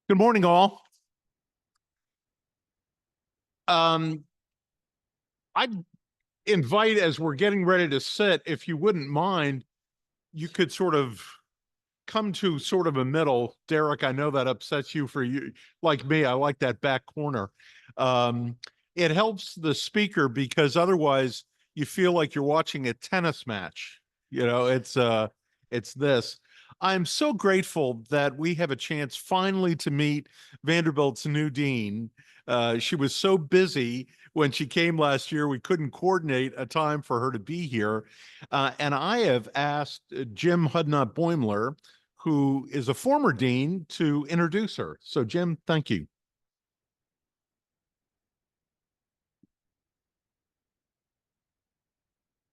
Good morning, all. I'd invite, as we're getting ready to sit, if you wouldn't mind, you could sort of come to sort of a middle. Derek, I know that upsets you for you, like me. I like that back corner. Um, it helps the speaker because otherwise you feel like you're watching a tennis match. It's this. I'm so grateful that we have a chance finally to meet Vanderbilt's new dean. She was so busy when she came last year, we couldn't coordinate a time for her to be here. And I have asked Jim Hudnut Boimler, who is a former dean, to introduce her. So, Jim, thank you.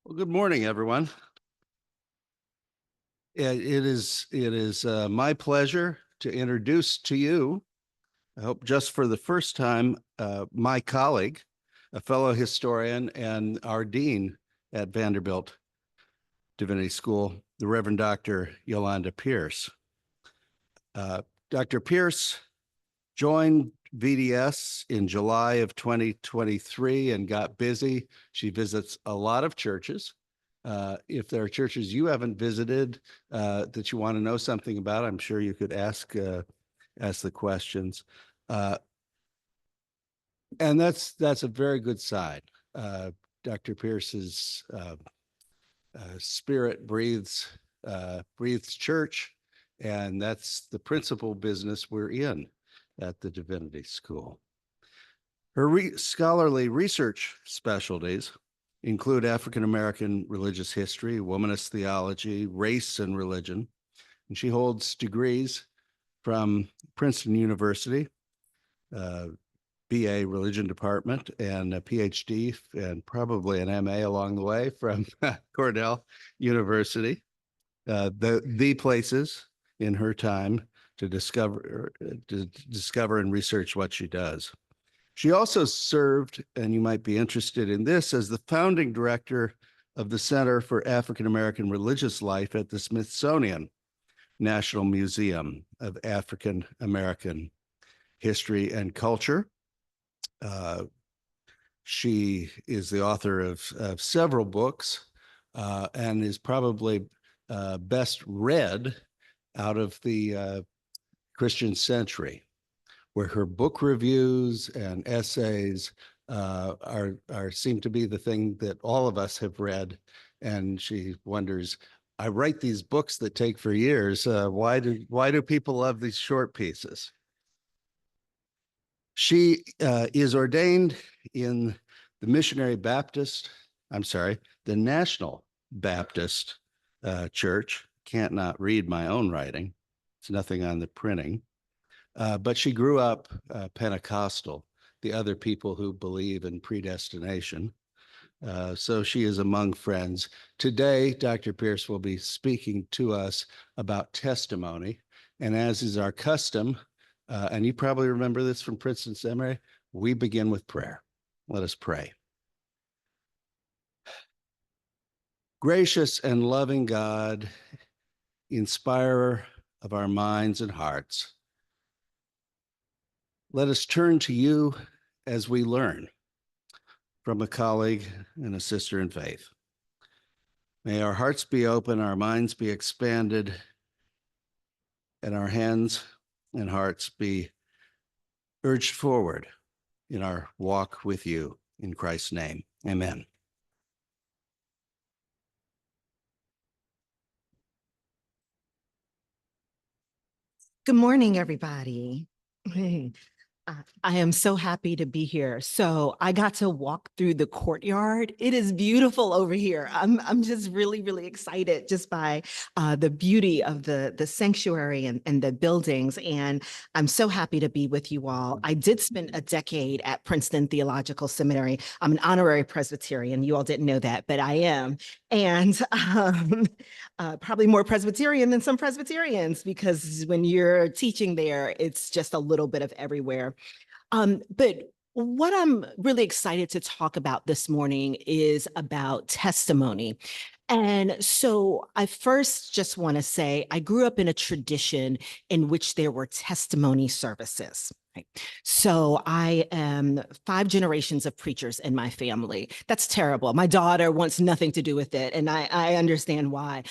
Well, good morning, everyone. It is my pleasure to introduce to you, I hope just for the first time, my colleague, a fellow historian and our dean at Vanderbilt Divinity School, the Reverend Dr. Yolanda Pierce. Dr. Pierce joined VDS in July of 2023 and got busy. She visits a lot of churches. If there are churches you haven't visited that you want to know something about, I'm sure you could ask the questions. And that's a very good sign. Dr. Pierce's spirit breathes church, and that's the principal business we're in at the Divinity School. Her scholarly research specialties include African American religious history, womanist theology, race and religion, and she holds degrees from Princeton University, BA Religion Department, and a PhD and probably an MA along the way from Cornell University. The places in her time to discover and research what she does. She also served, and you might be interested in this, as the founding director of the Center for African American Religious Life at the Smithsonian National Museum of African American History and Culture. She is the author of several books and is probably best read out of the Christian Century, where her book reviews and essays seem to be the thing that all of us have read. And she wonders, I write these books that take for years. Why do people love these short pieces? She is ordained in the the National Baptist Church. Can't not read my own writing. It's nothing on the printing. But she grew up Pentecostal, the other people who believe in predestination. So she is among friends. Today, Dr. Pierce will be speaking to us about testimony. And as is our custom, and you probably remember this from Princeton Seminary, we begin with prayer. Let us pray. Gracious and loving God, inspirer of our minds and hearts, let us turn to you as we learn from a colleague and a sister in faith. May our hearts be open, our minds be expanded, and our hands and hearts be urged forward in our walk with you. In Christ's name, amen. Good morning, everybody. I am so happy to be here. So I got to walk through the courtyard. It is beautiful over here. I'm just really, really excited just by the beauty of the sanctuary and the buildings. And I'm so happy to be with you all. I did spend a decade at Princeton Theological Seminary. I'm an honorary Presbyterian. You all didn't know that, but I am. And probably more Presbyterian than some Presbyterians, because when you're teaching there, it's just a little bit of everywhere. But what I'm really excited to talk about this morning is about testimony. And so I first just want to say I grew up in a tradition in which there were testimony services. Right? So I am 5 generations of preachers in my family. That's terrible. My daughter wants nothing to do with it, and I understand why.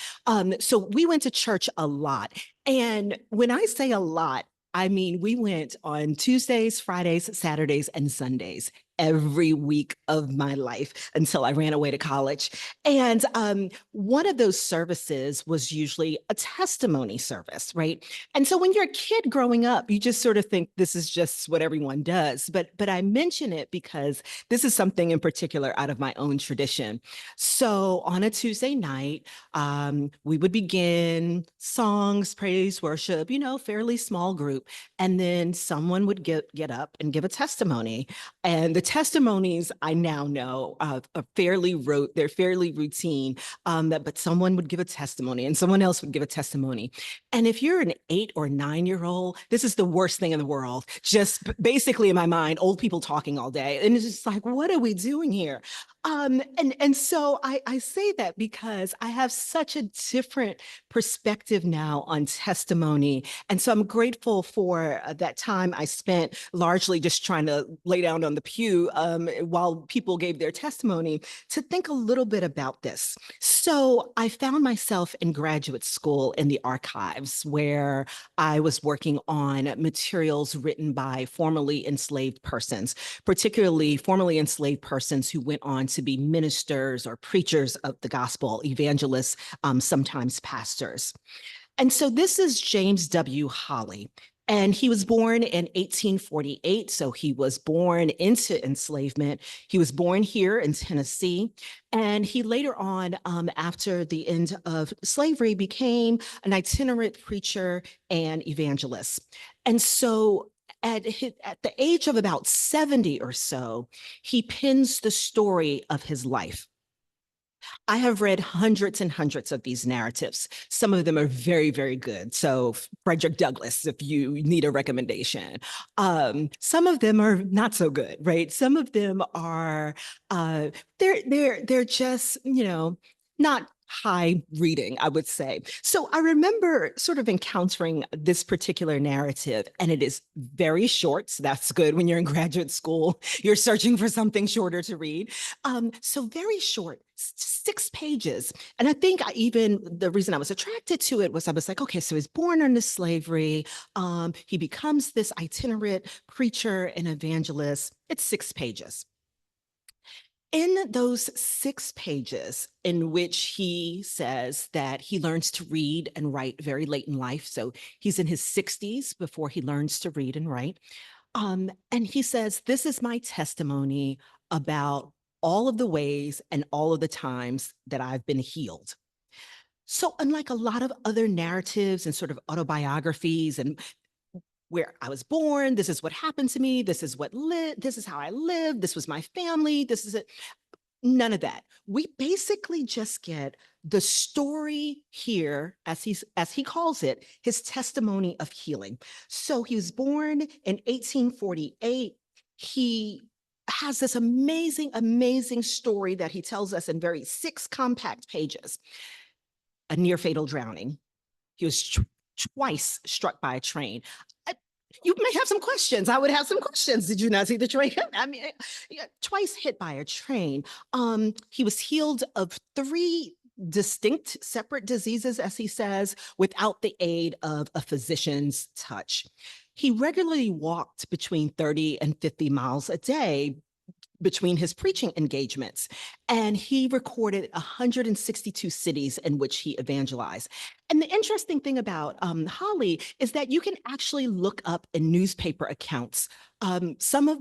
So we went to church a lot. And when I say a lot, I mean, we went on Tuesdays, Fridays, Saturdays, and Sundays every week of my life until I ran away to college. And one of those services was usually a testimony service, right? And so when you're a kid growing up, you just sort of think this is just what everyone does. But I mention it because this is something in particular out of my own tradition. So on a Tuesday night, we would begin songs, praise, worship, fairly small group. And then someone would get up and give a testimony. And the testimonies I now know are they're fairly routine, but someone would give a testimony and someone else would give a testimony. And if you're an 8 or 9-year-old, this is the worst thing in the world. Just basically in my mind, old people talking all day. And it's just like, what are we doing here? And so I say that because I have such a different perspective now on testimony. And so I'm grateful for that time I spent largely just trying to lay down on the pew while people gave their testimony to think a little bit about this. So I found myself in graduate school in the archives where I was working on materials written by formerly enslaved persons, particularly formerly enslaved persons who went on to be ministers or preachers of the gospel, evangelists, sometimes pastors. And so this is James W. Holly. And he was born in 1848. So he was born into enslavement. He was born here in Tennessee. And he later on, after the end of slavery, became an itinerant preacher and evangelist. And so at the age of about 70 or so, he pens the story of his life. I have read hundreds and hundreds of these narratives. Some of them are very, very good. So Frederick Douglass, if you need a recommendation. Some of them are not so good, right? Some of them are they're just, not high reading, I would say. So I remember sort of encountering this particular narrative, and it is very short. So that's good when you're in graduate school. You're searching for something shorter to read. So very short, 6 pages. And I think the reason I was attracted to it was I was like, okay, so he's born into slavery. He becomes this itinerant preacher and evangelist. It's 6 pages. In those 6 pages in which he says that he learns to read and write very late in life, so he's in his 60s before he learns to read and write, and he says, this is my testimony about all of the ways and all of the times that I've been healed. So unlike a lot of other narratives and sort of autobiographies and where I was born, this is what happened to me, this is how I lived, this was my family, this is it. None of that. We basically just get the story here, as he calls it, his testimony of healing. So he was born in 1848. He has this amazing, amazing story that he tells us in 6 compact pages. A near fatal drowning. He was twice struck by a train. You may have some questions. I would have some questions. Did you not see the train? I mean, twice hit by a train. He was healed of 3 distinct separate diseases, as he says, without the aid of a physician's touch. He regularly walked between 30 and 50 miles a day between his preaching engagements. And he recorded 162 cities in which he evangelized. And the interesting thing about Holly is that you can actually look up in newspaper accounts some of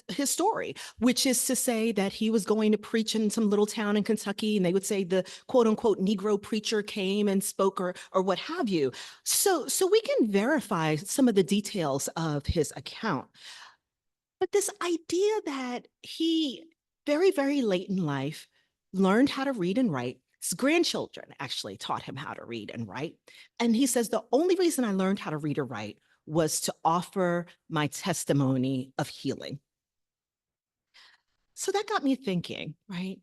his story, which is to say that he was going to preach in some little town in Kentucky, and they would say the quote unquote Negro preacher came and spoke or what have you. So we can verify some of the details of his account. But this idea that he, very, very late in life, learned how to read and write. His grandchildren actually taught him how to read and write. And he says, the only reason I learned how to read or write was to offer my testimony of healing. So that got me thinking, right?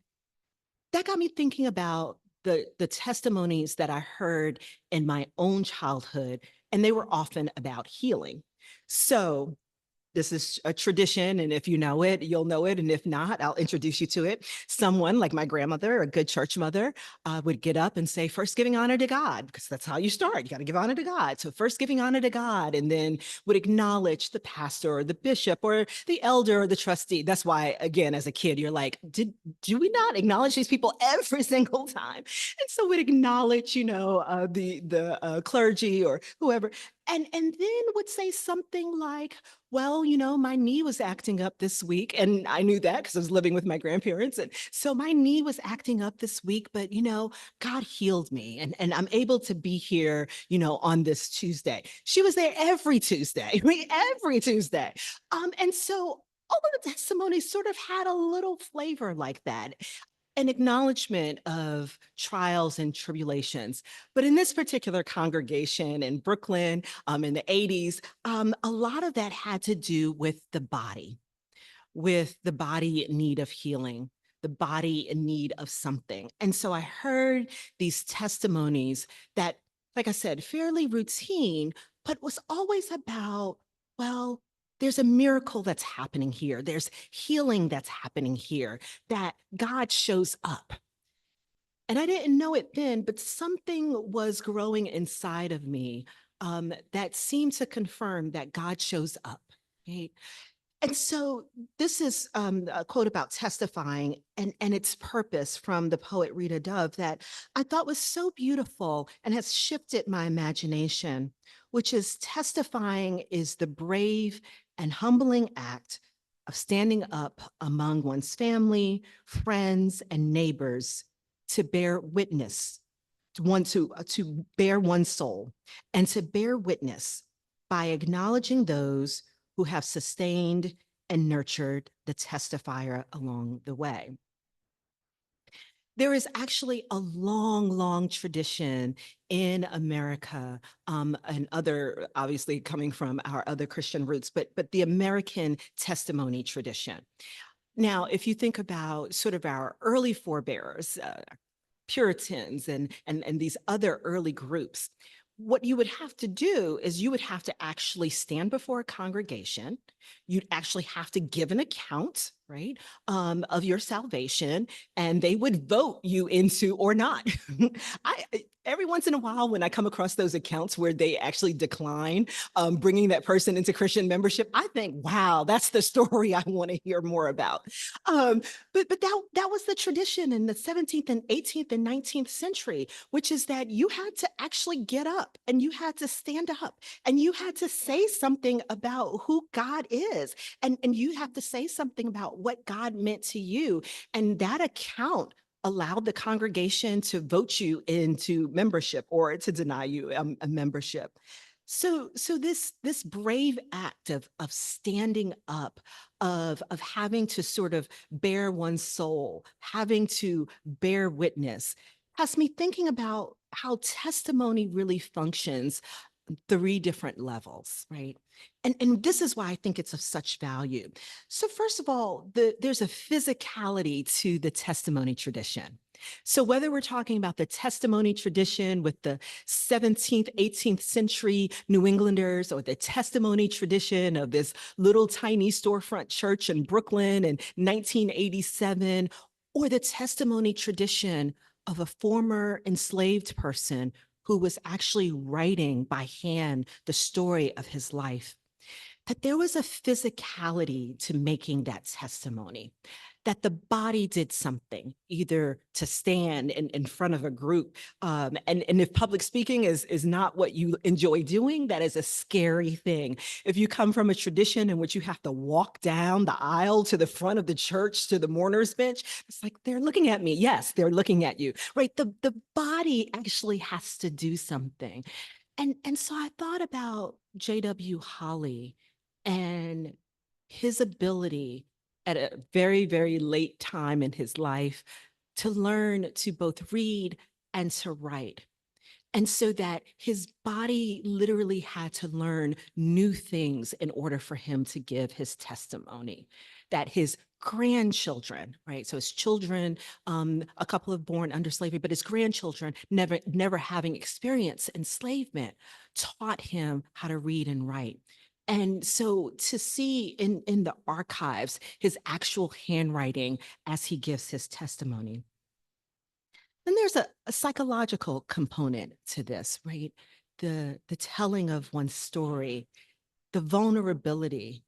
That got me thinking about the testimonies that I heard in my own childhood, and they were often about healing. So this is a tradition, and if you know it, you'll know it, and if not, I'll introduce you to it. Someone like my grandmother, a good church mother, would get up and say, first giving honor to God, because that's how you start. You got to give honor to God. So first giving honor to God, and then would acknowledge the pastor or the bishop or the elder or the trustee. That's why, again, as a kid, you're like, do we not acknowledge these people every single time? And so would acknowledge, the clergy or whoever, and then would say something like, well, my knee was acting up this week. And I knew that because I was living with my grandparents. And so my knee was acting up this week, but, God healed me, and I'm able to be here, on this Tuesday. She was there every Tuesday, every Tuesday. And so all of the testimonies sort of had a little flavor like that, an acknowledgement of trials and tribulations. But in this particular congregation in Brooklyn, in the 80s, a lot of that had to do with the body in need of healing, the body in need of something. And so I heard these testimonies that, like I said, fairly routine, but was always about, well, there's a miracle that's happening here. There's healing that's happening here, that God shows up. And I didn't know it then, but something was growing inside of me that seemed to confirm that God shows up. Right? And so this is a quote about testifying and its purpose from the poet Rita Dove that I thought was so beautiful and has shifted my imagination, which is testifying is the brave and humbling act of standing up among one's family, friends, and neighbors to bear witness, to bear one's soul, and to bear witness by acknowledging those who have sustained and nurtured the testifier along the way. There is actually a long, long tradition in America, and other, obviously coming from our other Christian roots, but the American testimony tradition. Now, if you think about sort of our early forebears, Puritans and these other early groups, what you would have to do is you would have to actually stand before a congregation. You'd actually have to give an account, right, of your salvation, and they would vote you into or not. Every once in a while, when I come across those accounts where they actually decline bringing that person into Christian membership, I think, wow, that's the story I want to hear more about. But that was the tradition in the 17th and 18th and 19th century, which is that you had to actually get up and you had to stand up and you had to say something about who God is. And you have to say something about what God meant to you. And that account allowed the congregation to vote you into membership or to deny you a membership. So this brave act of standing up, of having to sort of bare one's soul, having to bear witness, has me thinking about how testimony really functions 3 different levels, right? And this is why I think it's of such value. So first of all, there's a physicality to the testimony tradition. So whether we're talking about the testimony tradition with the 17th, 18th century New Englanders, or the testimony tradition of this little tiny storefront church in Brooklyn in 1987, or the testimony tradition of a former enslaved person who was actually writing by hand the story of his life, that there was a physicality to making that testimony, that the body did something, either to stand in front of a group. And if public speaking is not what you enjoy doing, that is a scary thing. If you come from a tradition in which you have to walk down the aisle to the front of the church, to the mourner's bench, it's like, they're looking at me. Yes, they're looking at you, right? The body actually has to do something. And so I thought about J.W. Holly and his ability at a very, very late time in his life to learn to both read and to write. And so that his body literally had to learn new things in order for him to give his testimony, that his grandchildren, right? So his children, a couple of born under slavery, but his grandchildren, never having experienced enslavement, taught him how to read and write. And so to see in the archives his actual handwriting as he gives his testimony. Then there's a psychological component to this, right? The telling of one's story, the vulnerability,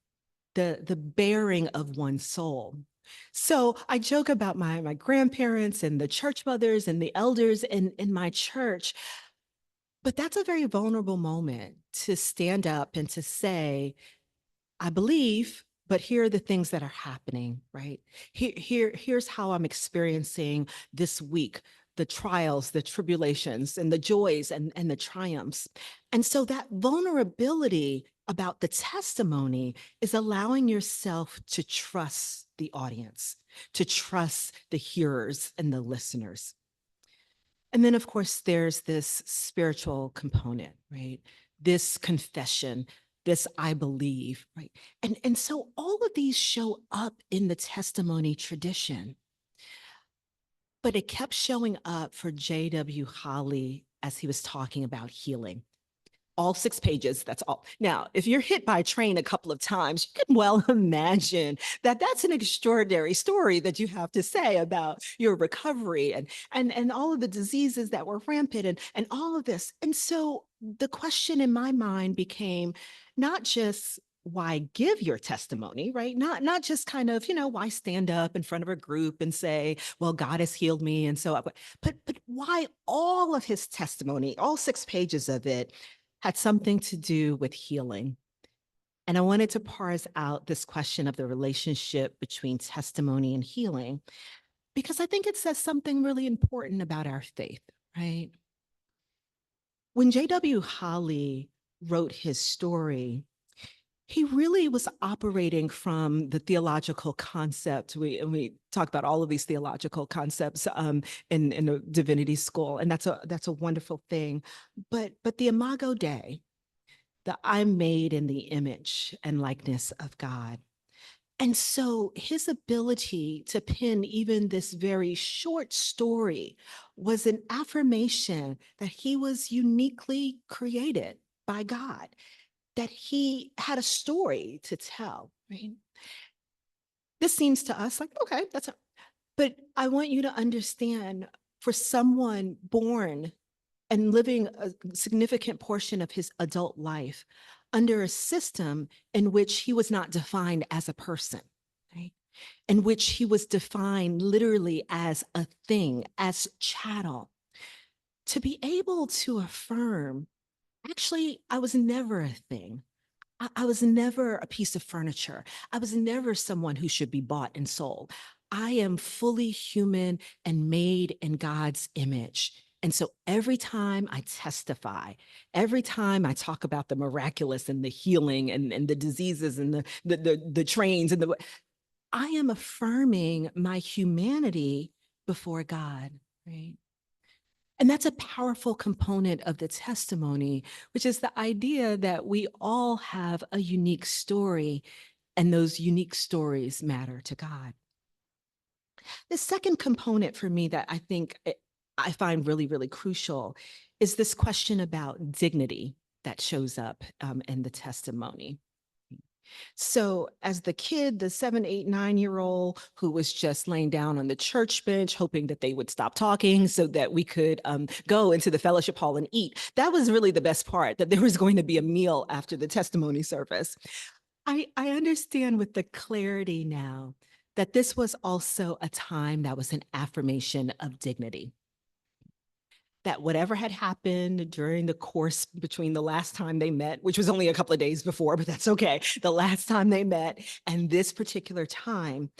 the bearing of one's soul. So I joke about my grandparents and the church mothers and the elders in my church, but that's a very vulnerable moment to stand up and to say, I believe, but here are the things that are happening, right? Here's how I'm experiencing this week, the trials, the tribulations, and the joys and the triumphs. And so that vulnerability about the testimony is allowing yourself to trust the audience, to trust the hearers and the listeners. And then, of course, there's this spiritual component, right? This confession, this I believe, right? And so all of these show up in the testimony tradition. But it kept showing up for J.W. Holly as he was talking about healing. All 6 pages, that's all. Now, if you're hit by a train a couple of times, you can well imagine that that's an extraordinary story that you have to say about your recovery and all of the diseases that were rampant and all of this. And so the question in my mind became not just why give your testimony, right? Not just kind of, why stand up in front of a group and say, well, God has healed me. And so, but why all of his testimony, all 6 pages of it, had something to do with healing. And I wanted to parse out this question of the relationship between testimony and healing, because I think it says something really important about our faith, right? When J.W. Holly wrote his story, he really was operating from the theological concept. We talk about all of these theological concepts in the Divinity school, and that's a wonderful thing. But the Imago Dei, the I'm made in the image and likeness of God. And so his ability to pen even this very short story was an affirmation that he was uniquely created by God, that he had a story to tell, right? This seems to us like, okay, but I want you to understand, for someone born and living a significant portion of his adult life under a system in which he was not defined as a person, right? In which he was defined literally as a thing, as chattel, to be able to affirm, actually, I was never a thing. I was never a piece of furniture. I was never someone who should be bought and sold. I am fully human and made in God's image. And so every time I testify, every time I talk about the miraculous and the healing and the diseases and the trains and I am affirming my humanity before God, right? And that's a powerful component of the testimony, which is the idea that we all have a unique story, and those unique stories matter to God. The second component for me that I think I find really, really crucial is this question about dignity that shows up in the testimony. So as the kid, the 7, 8, 9-year-old who was just laying down on the church bench, hoping that they would stop talking so that we could go into the fellowship hall and eat. That was really the best part, that there was going to be a meal after the testimony service. I understand with the clarity now that this was also a time that was an affirmation of dignity. That whatever had happened during the course between the last time they met, which was only a couple of days before, but that's okay, the last time they met and this particular time,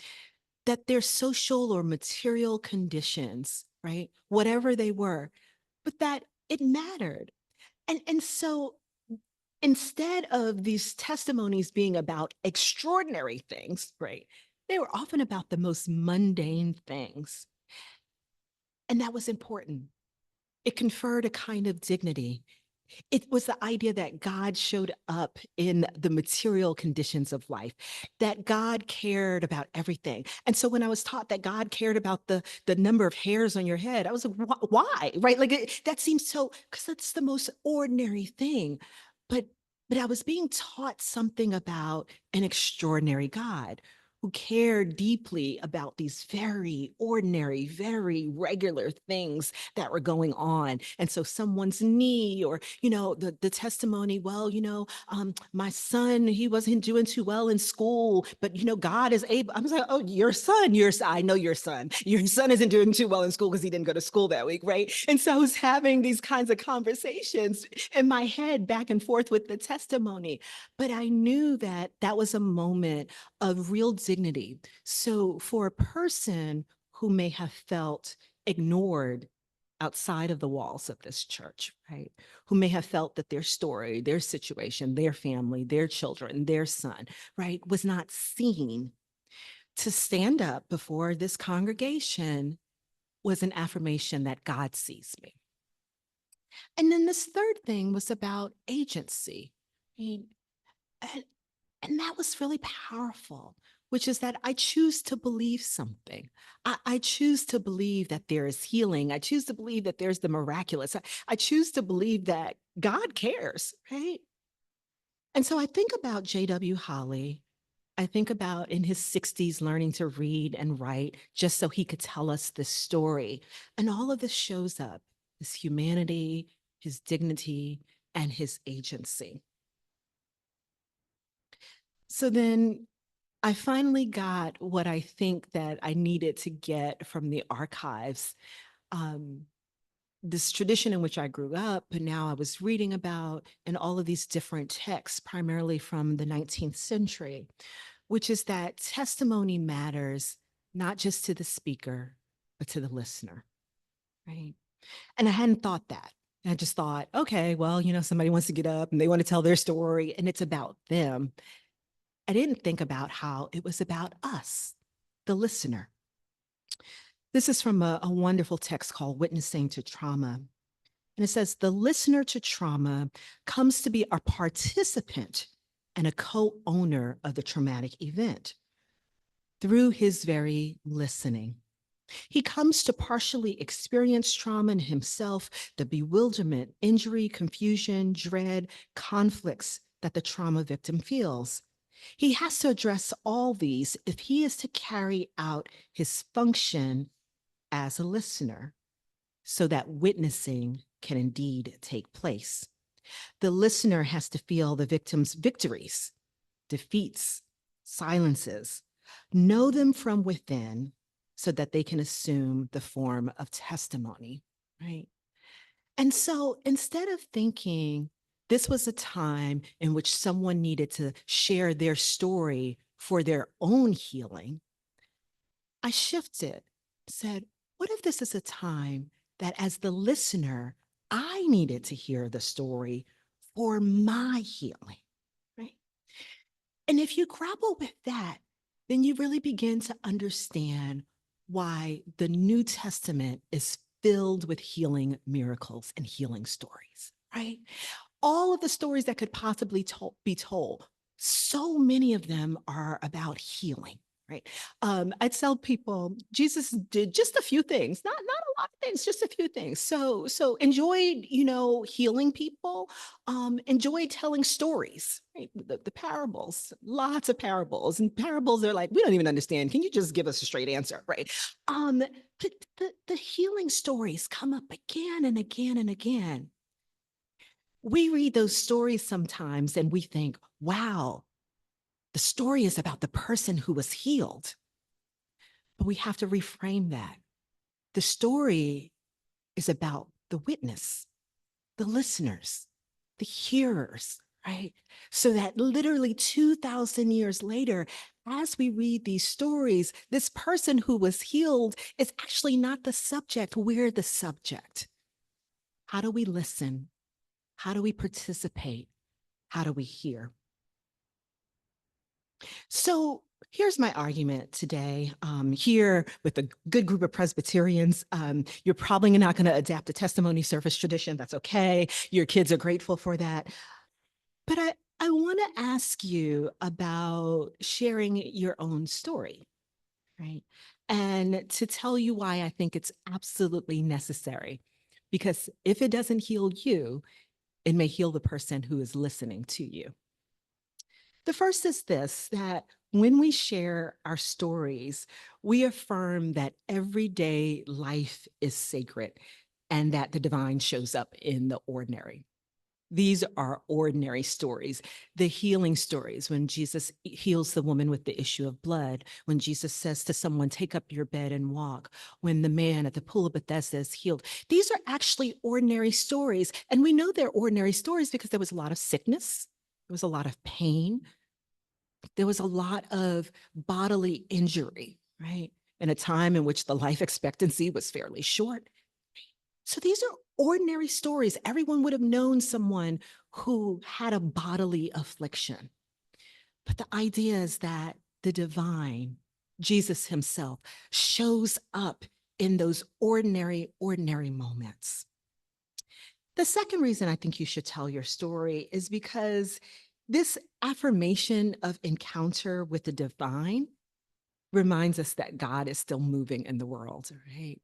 that their social or material conditions, right, whatever they were, but that it mattered. And so instead of these testimonies being about extraordinary things, right, they were often about the most mundane things. And that was important. It conferred a kind of dignity. It was the idea that God showed up in the material conditions of life, that God cared about everything. And so when I was taught that God cared about the number of hairs on your head, I was like, why? Right? Like that seems so, because that's the most ordinary thing. But but I was being taught something about an extraordinary God who cared deeply about these very ordinary, very regular things that were going on. And so someone's knee, or, the testimony, well, my son, he wasn't doing too well in school, but, God is able. I was like, oh, I know your son isn't doing too well in school because he didn't go to school that week, right? And so I was having these kinds of conversations in my head back and forth with the testimony. But I knew that that was a moment of real dignity. So for a person who may have felt ignored outside of the walls of this church, right? Who may have felt that their story, their situation, their family, their children, their son, right, was not seen, to stand up before this congregation was an affirmation that God sees me. And then this third thing was about agency. I mean, and that was really powerful, which is that I choose to believe something. I choose to believe that there is healing. I choose to believe that there's the miraculous. I choose to believe that God cares, right? And so I think about J.W. Holly. I think about in his 60s learning to read and write just so he could tell us this story. And all of this shows up, his humanity, his dignity, and his agency. So then I finally got what I think that I needed to get from the archives. This tradition in which I grew up, and now I was reading about, and all of these different texts, primarily from the 19th century, which is that testimony matters not just to the speaker, but to the listener, right? And I hadn't thought that. I just thought, okay, well, somebody wants to get up and they want to tell their story and it's about them. I didn't think about how it was about us, the listener. This is from a wonderful text called Witnessing to Trauma. And it says, the listener to trauma comes to be a participant and a co-owner of the traumatic event through his very listening. He comes to partially experience trauma in himself, the bewilderment, injury, confusion, dread, conflicts that the trauma victim feels. He has to address all these if he is to carry out his function as a listener, so that witnessing can indeed take place. The listener has to feel the victim's victories, defeats, silences, know them from within so that they can assume the form of testimony, right? And so instead of thinking this was a time in which someone needed to share their story for their own healing, I shifted, said, what if this is a time that as the listener, I needed to hear the story for my healing, right? And if you grapple with that, then you really begin to understand why the New Testament is filled with healing miracles and healing stories, right? All of the stories that could possibly be told, so many of them are about healing, right? I tell people Jesus did just a few things, not a lot of things, just a few things. So enjoyed, healing people, enjoyed telling stories, right? The parables, lots of parables, and parables are like, we don't even understand. Can you just give us a straight answer, right? But the healing stories come up again and again and again. We read those stories sometimes and we think, wow, the story is about the person who was healed. But we have to reframe that. The story is about the witness, the listeners, the hearers, right? So that literally 2,000 years later, as we read these stories, this person who was healed is actually not the subject. We're the subject. How do we listen? How do we participate? How do we hear? So Here's my argument today. Here with a good group of Presbyterians, you're probably not going to adapt a testimony service tradition. That's okay. Your kids are grateful for that. But I want to ask you about sharing your own story, right? And to tell you why I think it's absolutely necessary. Because if it doesn't heal you, it may heal the person who is listening to you. The first is this, that when we share our stories, we affirm that everyday life is sacred and that the divine shows up in the ordinary. These are ordinary stories, the healing stories when Jesus heals the woman with the issue of blood, when Jesus says to someone, take up your bed and walk, when the man at the pool of Bethesda is healed. These are actually ordinary stories. And we know they're ordinary stories because there was a lot of sickness, there was a lot of pain, there was a lot of bodily injury, right? In a time in which the life expectancy was fairly short. So these are ordinary stories. Everyone would have known someone who had a bodily affliction. But the idea is that the divine, Jesus himself, shows up in those ordinary moments. The second reason I think you should tell your story is because this affirmation of encounter with the divine reminds us that God is still moving in the world, right?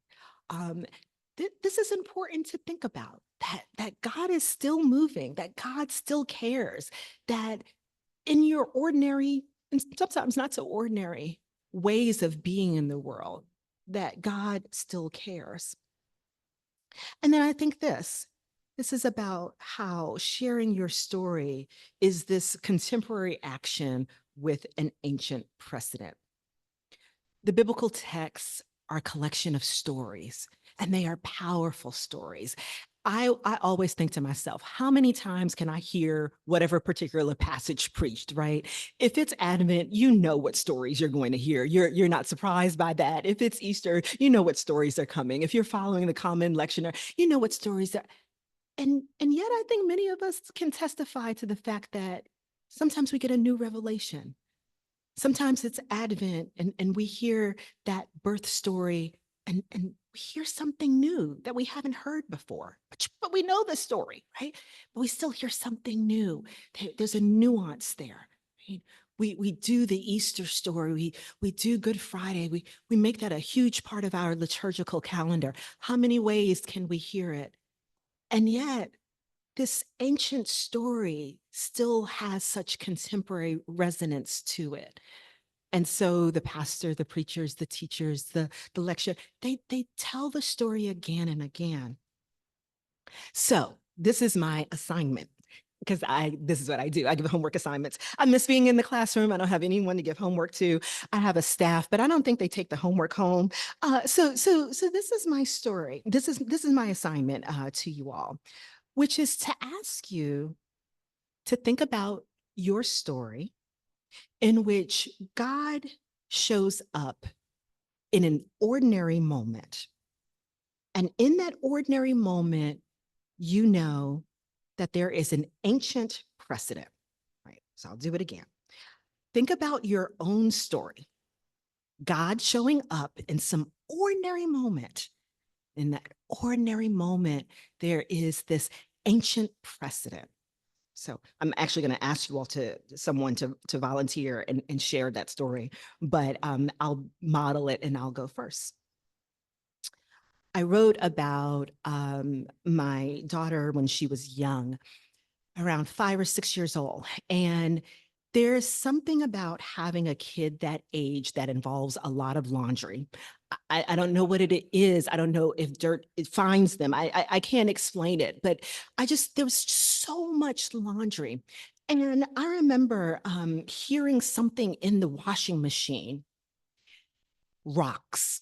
This is important to think about, that God is still moving, that God still cares, that in your ordinary, and sometimes not so ordinary ways of being in the world, that God still cares. And then I think this is about how sharing your story is this contemporary action with an ancient precedent. The biblical texts are a collection of stories, and they are powerful stories. I always think to myself, how many times can I hear whatever particular passage preached, right? If it's Advent, you know what stories you're going to hear. You're not surprised by that. If it's Easter, you know what stories are coming. If you're following the common lectioner, you know what stories are. And yet I think many of us can testify to the fact that sometimes we get a new revelation. Sometimes it's Advent and we hear that birth story and we hear something new that we haven't heard before, but we know the story, right? But we still hear something new. There's a nuance there. Right? We do the Easter story. We do Good Friday. We make that a huge part of our liturgical calendar. How many ways can we hear it? And yet, this ancient story still has such contemporary resonance to it. And so the pastor, the preachers, the teachers, the lecture, they tell the story again and again. So this is my assignment, because this is what I do. I give homework assignments. I miss being in the classroom. I don't have anyone to give homework to. I have a staff, but I don't think they take the homework home. So this is my story. This is my assignment to you all, which is to ask you to think about your story in which God shows up in an ordinary moment. And in that ordinary moment, you know that there is an ancient precedent, right? So I'll do it again. Think about your own story. God showing up in some ordinary moment. In that ordinary moment, there is this ancient precedent. So I'm actually going to ask you all someone to volunteer and share that story, but I'll model it and I'll go first. I wrote about my daughter when she was young, around 5 or 6 years old. And there's something about having a kid that age that involves a lot of laundry. I don't know what it is. I don't know if it finds them. I can't explain it, but there was so much laundry. And I remember hearing something in the washing machine, rocks.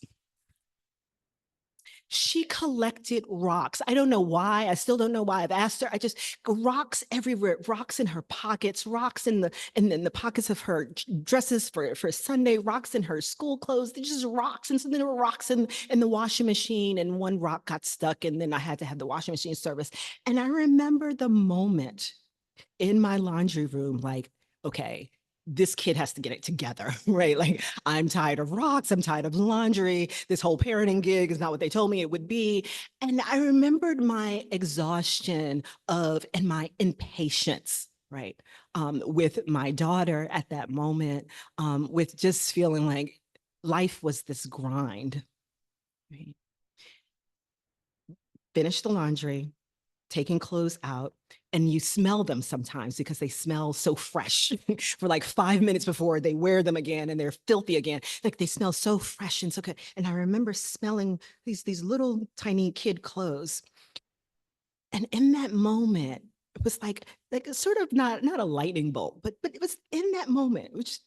She collected rocks. I don't know why. I still don't know why. I've asked her. Rocks everywhere. Rocks in her pockets. Rocks in the pockets of her dresses for Sunday. Rocks in her school clothes. There's just rocks, and so there were rocks in the washing machine. And one rock got stuck, and then I had to have the washing machine service. And I remember the moment in my laundry room, like, okay, this kid has to get it together, right? Like, I'm tired of rocks, I'm tired of laundry. This whole parenting gig is not what they told me it would be. And I remembered my exhaustion and my impatience, right? With my daughter at that moment, with just feeling like life was this grind. Right? Finish the laundry, taking clothes out, and you smell them sometimes because they smell so fresh for like 5 minutes before they wear them again and they're filthy again. Like, they smell so fresh and so good. And I remember smelling these little tiny kid clothes. And in that moment, it was like a sort of not a lightning bolt, but it was in that moment, which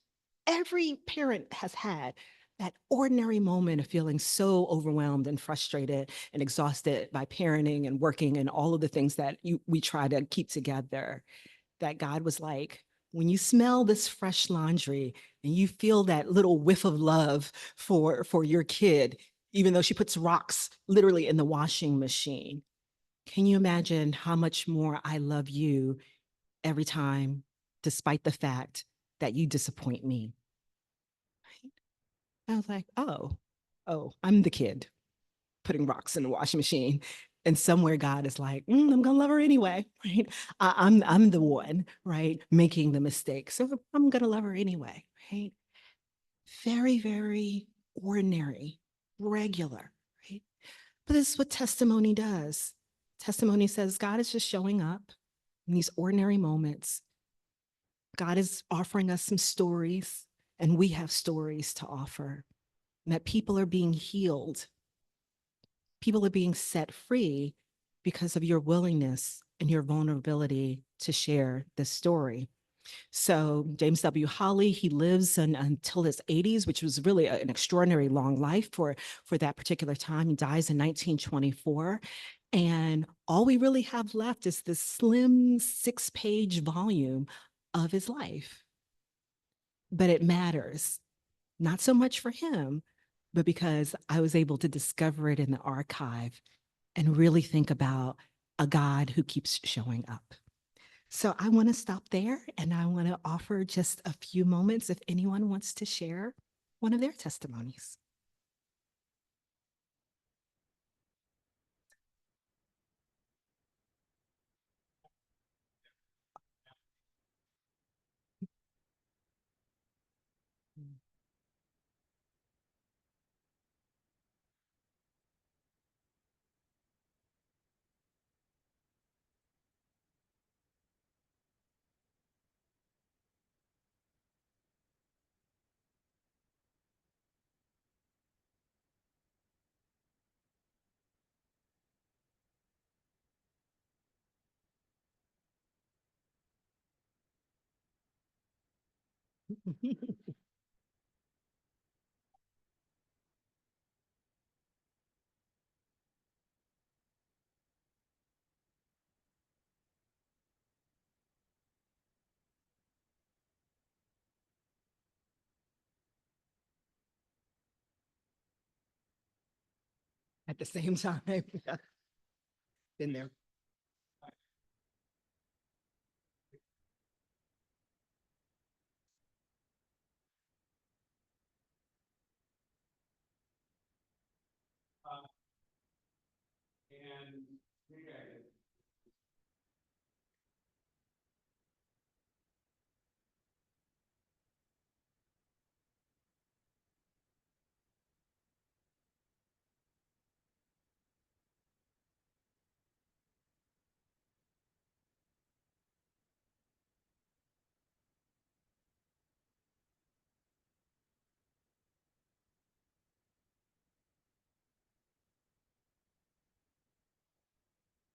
every parent has had, that ordinary moment of feeling so overwhelmed and frustrated and exhausted by parenting and working and all of the things that we try to keep together, that God was like, when you smell this fresh laundry and you feel that little whiff of love for your kid, even though she puts rocks literally in the washing machine, can you imagine how much more I love you every time, despite the fact that you disappoint me? I was like, oh, I'm the kid putting rocks in the washing machine. And somewhere God is like, I'm gonna love her anyway, right? I'm the one, right, making the mistake. So I'm gonna love her anyway, right? Very, very ordinary, regular, right? But this is what testimony does. Testimony says God is just showing up in these ordinary moments. God is offering us some stories, and we have stories to offer. And that people are being healed. People are being set free because of your willingness and your vulnerability to share this story. So James W. Holly, he lives until his 80s, which was really an extraordinary long life for that particular time. He dies in 1924. And all we really have left is this slim 6-page volume of his life. But it matters, not so much for him, but because I was able to discover it in the archive and really think about a God who keeps showing up. So I want to stop there, and I want to offer just a few moments if anyone wants to share one of their testimonies. At the same time. Yeah. Been there.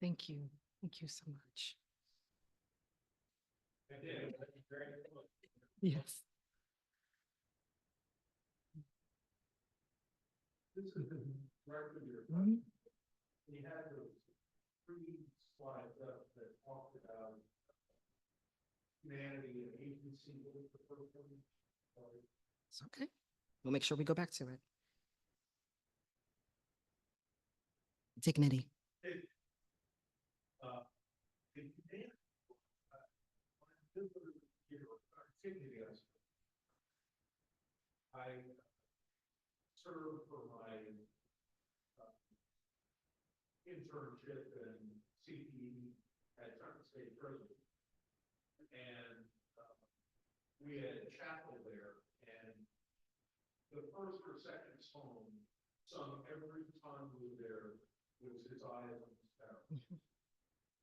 Thank you. Thank you so much. Yes. Mhm. It's okay. We'll make sure we go back to it. Dignity. I served for my internship in CPE at Tucker State Prison. And we had a chapel there, and the first or second song sung every time we were there was His Eyes on the Sparrow,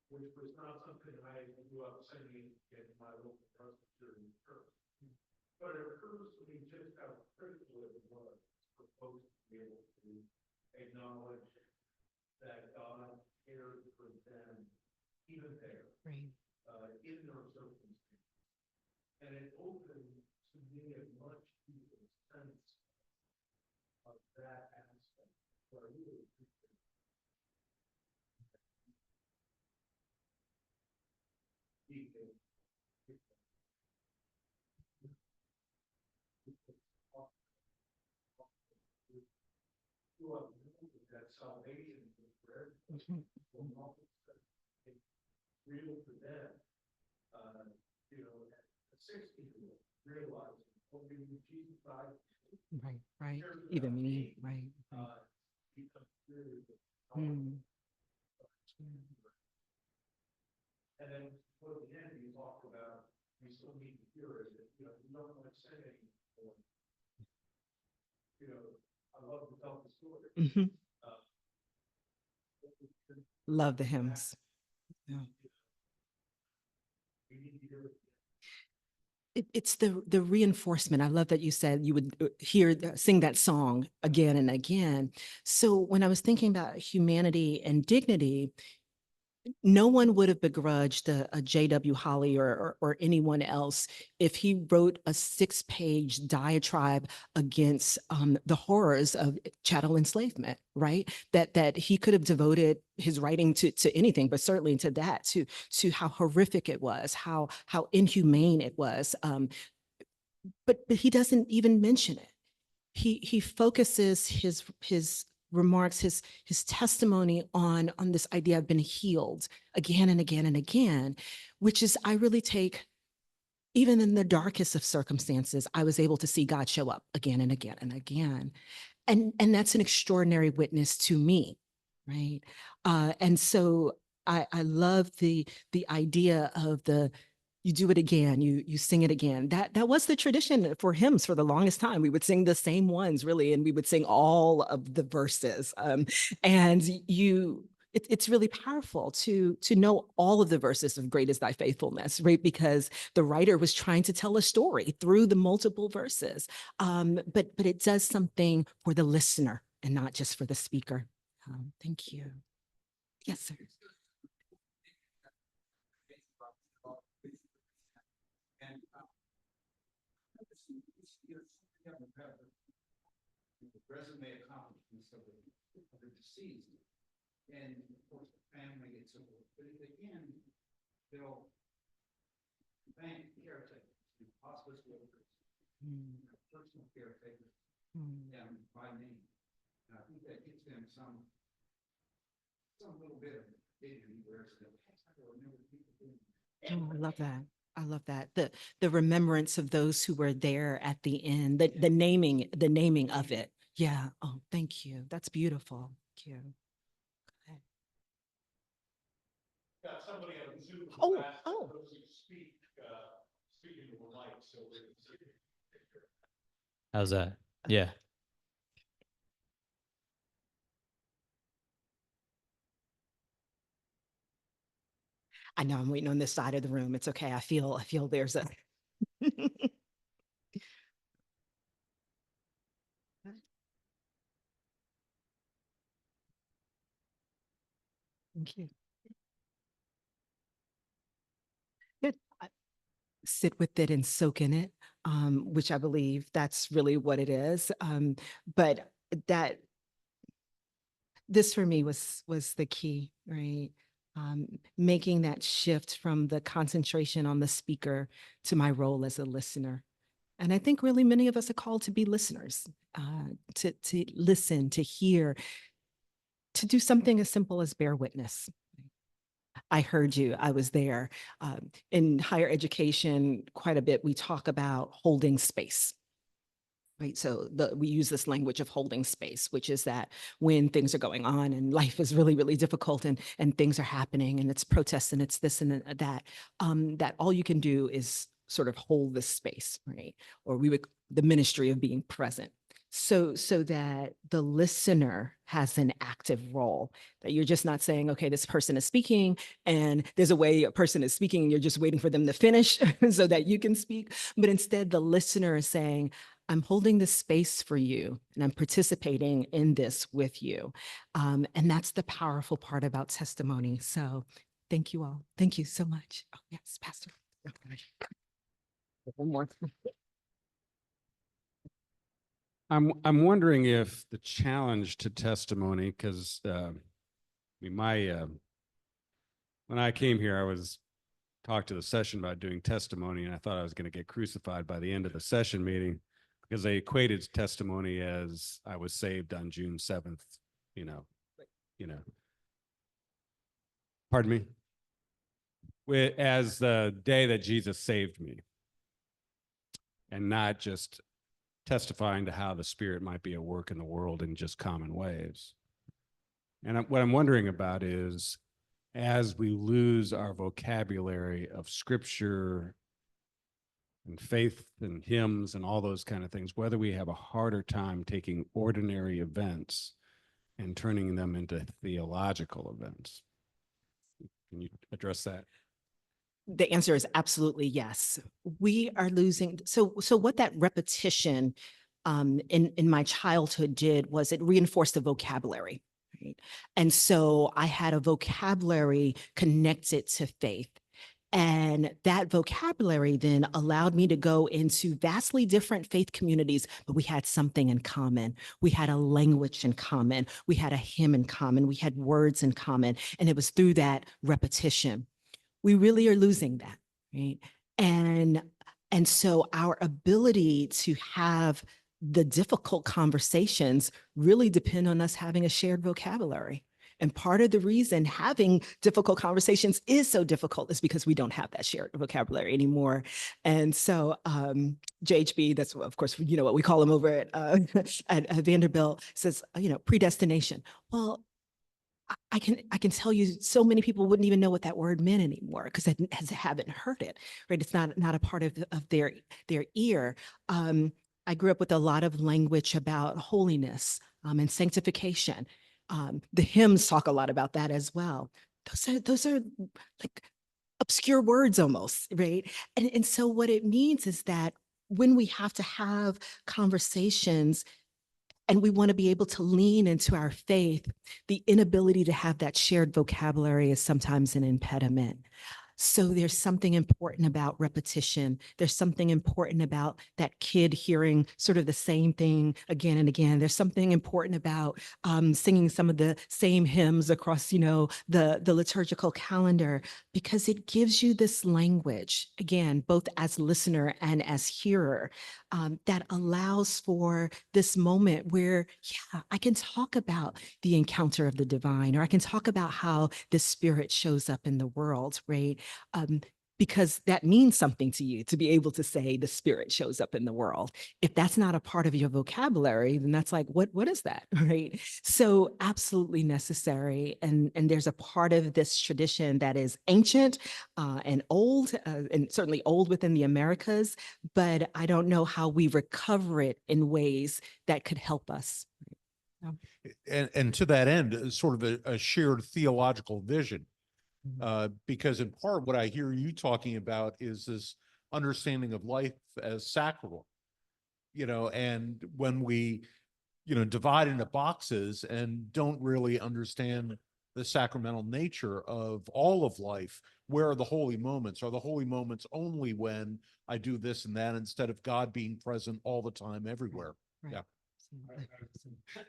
which was not something I grew up singing in my local Presbyterian church. But it occurs to me just how critical it was for folks to be able to acknowledge that God cared for them, even there, Right. In their circumstances. And it opened to me a much deeper sense of that aspect, where I really appreciate deeply. That salvation is rare, will not be real to them. You know, at 60-year-old, realizing only when Jesus died, Right. Right. cares about Even me. me, Right. becomes really Mm. And then toward the end, you talk about we still need to hear it. You know, you don't want to say anymore. You know, I love to tell the story. Mhm. Love the hymns. Yeah. We need to hear it. It's the reinforcement. I love that you said you would sing that song again and again. So when I was thinking about humanity and dignity, no one would have begrudged a J.W. Holly or anyone else if he wrote a 6-page diatribe against the horrors of chattel enslavement, right? That he could have devoted his writing to anything, but certainly to that, to how horrific it was, how inhumane it was. But he doesn't even mention it. He focuses his remarks, his testimony on this idea of being healed again and again and again, which is, I really take, even in the darkest of circumstances, I was able to see God show up again and again and again. And that's an extraordinary witness to me, right? And so I love the idea of you do it again, you sing it again. That was the tradition for hymns for the longest time. We would sing the same ones, really, and we would sing all of the verses. And it's really powerful to know all of the verses of Great is Thy Faithfulness, right? Because the writer was trying to tell a story through the multiple verses. But it does something for the listener and not just for the speaker. Thank you. Yes, sir. The resume accomplishments of the deceased, and of course the family and so forth. But again, they'll thank caretakers, hospice workers, personal caretakers, down by name. And I think that gives them some little bit of dignity, whereas the past, I remember people doing. Oh, I love that. I love that. The remembrance of those who were there at the end, the naming of it. Yeah. Oh, thank you. That's beautiful. Thank you. Okay. Got somebody on Zoom. Oh. Speaking to the mic, so How's that? Yeah. I know I'm waiting on this side of the room. It's okay. I feel there's a. Thank you. Good. Sit with it and soak in it, which I believe that's really what it is. But that this for me was the key, right? Making that shift from the concentration on the speaker to my role as a listener. And I think really many of us are called to be listeners, to listen, to hear, to do something as simple as bear witness. I heard you, I was there. In higher education, quite a bit, we talk about holding space. right? So we use this language of holding space, which is that when things are going on and life is really, really difficult and things are happening and it's protests and it's this and that, that all you can do is sort of hold this space, right? Or the ministry of being present. So that the listener has an active role, that you're just not saying, okay, this person is speaking and there's a way a person is speaking and you're just waiting for them to finish so that you can speak. But instead the listener is saying, I'm holding this space for you and I'm participating in this with you. And that's the powerful part about testimony. So thank you all. Thank you so much. Oh, yes, Pastor. One more. I'm wondering if the challenge to testimony, because when I came here, I was talked to the session about doing testimony, and I thought I was going to get crucified by the end of the session meeting because they equated testimony as I was saved on June 7th. You know. Pardon me. As the day that Jesus saved me, and not just testifying to how the Spirit might be at work in the world in just common ways. And what I'm wondering about is, as we lose our vocabulary of scripture and faith and hymns and all those kind of things, whether we have a harder time taking ordinary events and turning them into theological events. Can you address that? The answer is absolutely yes. We are losing. So what that repetition in my childhood did was it reinforced the vocabulary. Right? And so I had a vocabulary connected to faith. And that vocabulary then allowed me to go into vastly different faith communities, but we had something in common. We had a language in common. We had a hymn in common. We had words in common. And it was through that repetition. We really are losing that, right? And so our ability to have the difficult conversations really depend on us having a shared vocabulary. And part of the reason having difficult conversations is so difficult is because we don't have that shared vocabulary anymore. And so JHB, that's of course, you know what we call him over at Vanderbilt, says, predestination. Well, I can tell you so many people wouldn't even know what that word meant anymore because they haven't heard it, right? It's not a part of their ear. I grew up with a lot of language about holiness and sanctification. The hymns talk a lot about that as well. Those are like obscure words almost, right? And so what it means is that when we have to have conversations and we want to be able to lean into our faith, the inability to have that shared vocabulary is sometimes an impediment. So there's something important about repetition. There's something important about that kid hearing sort of the same thing again and again. There's something important about singing some of the same hymns across, the liturgical calendar, because it gives you this language, again, both as listener and as hearer, that allows for this moment where, yeah, I can talk about the encounter of the divine, or I can talk about how the Spirit shows up in the world, right? Because that means something to you to be able to say the Spirit shows up in the world. If that's not a part of your vocabulary, then that's like, what is that, right? So absolutely necessary. And there's a part of this tradition that is ancient and old, and certainly old within the Americas, but I don't know how we recover it in ways that could help us. And to that end, sort of a shared theological vision. Because in part what I hear you talking about is this understanding of life as sacrament, and when we, divide into boxes and don't really understand the sacramental nature of all of life, where are the holy moments? Are the holy moments only when I do this and that instead of God being present all the time, everywhere? Right. Yeah.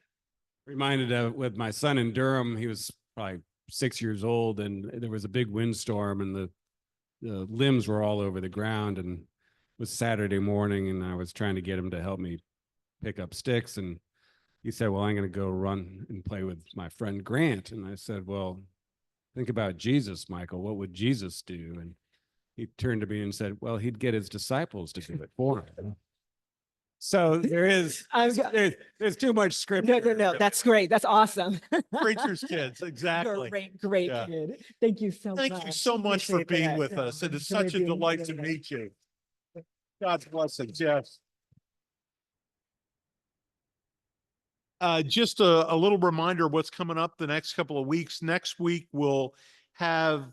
Reminded of with my son in Durham, he was probably 6 years old, and there was a big windstorm, and the limbs were all over the ground. And it was Saturday morning, and I was trying to get him to help me pick up sticks, and he said, "Well, I'm going to go run and play with my friend Grant." And I said, "Well, think about Jesus, Michael. What would Jesus do?" And he turned to me and said, "Well, he'd get his disciples to do it for him." So there's too much script. No, that's great. That's awesome. Preacher's kids, exactly. Great, Yeah. kid. Thank you so much. Thank you so much for Appreciate being that. with Yeah, us. It is enjoy such a being delight here to today. meet you. God's blessings, yes. Just a little reminder what's coming up the next couple of weeks. Next week, we'll have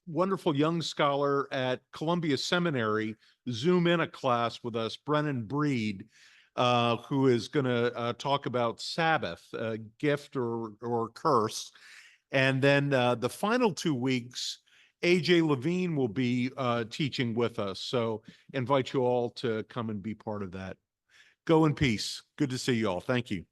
wonderful young scholar at Columbia Seminary Zoom in a class with us, Brennan Breed, who is going to talk about Sabbath, gift or curse. And then the final 2 weeks, AJ Levine will be teaching with us. So invite you all to come and be part of that. Go in peace. Good to see you all. Thank you.